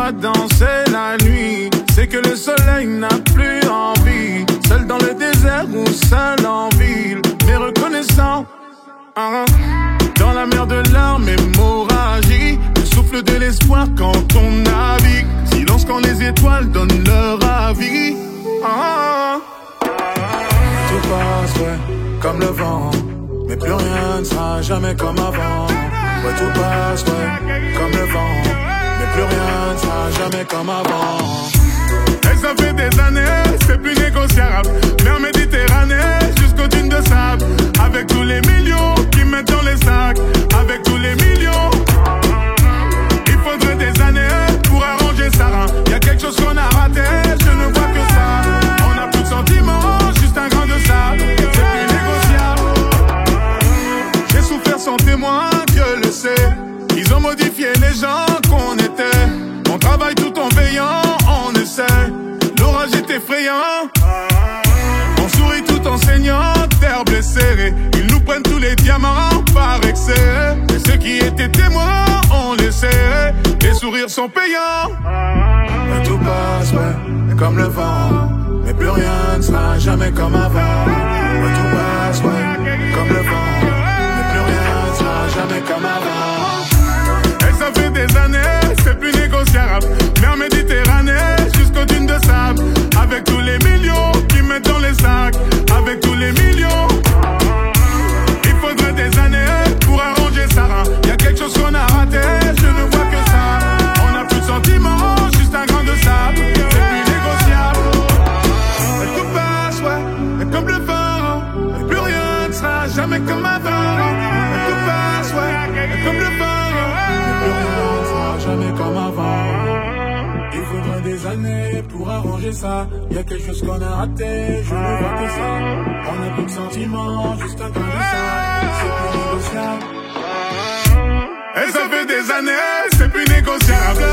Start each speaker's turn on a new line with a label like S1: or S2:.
S1: vois danser la nuit, c'est que le soleil n'a plus envie. Seul dans le désert ou seul en ville, mais reconnaissant dans la mer de larmes, hémorragie, le souffle de l'espoir quand on navigue. Silence quand les étoiles donnent leur avis.
S2: Tout passe, ouais, comme le vent, mais plus rien ne sera jamais comme avant. Ouais, tout passe, ouais, comme le vent, mais plus rien ne sera jamais comme avant.
S1: Et ça fait des années, c'est plus négociable. Mer Méditerranée, jusqu'aux dunes de sable. Avec tous les millions qui mettent dans les sacs. Avec tous les millions. Il faudrait des années pour arranger ça. Y'a quelque chose qu'on a raté, je ne vois que ça. On n'a plus de sentiments, juste un grain de sable. C'est plus négociable. J'ai souffert sans témoin, Dieu le sait. Ils ont modifié les gens qu'on était. On travaille tout en veillant, on essaie. L'orage est effrayant. On sourit tout en saignant, terre blessée. Ils nous prennent tous les diamants par excès. Et ceux qui étaient témoins, on les sait. Les sourires sont payants.
S2: Et tout passe, ouais, comme le vent, mais plus rien ne sera jamais comme avant. Et tout passe, ouais, comme le vent, mais plus rien ne sera jamais comme avant.
S1: Et ça fait des années, c'est plus négociable. Mer Méditerranée, jusqu'aux dunes de sable. Avec tous les millions qui mettent dans les sacs. Avec tous les millions. Il faudrait des années pour arranger ça. Y'a quelque chose qu'on a raté, je ne vois que ça. On n'a plus de sentiments, juste un grain de sable. C'est plus négociable. Et tout passe, ouais, et comme le vent. Et plus rien ne sera jamais comme avant. Et tout passe, ouais, et comme le vent.
S2: Jamais comme avant. Il faudrait des années pour arranger ça. Y'a quelque chose qu'on a raté, je ne vois que ça. On n'a plus de sentiments, juste un grain de sable. C'est plus négociable.
S1: Et ça fait des années, c'est plus négociable.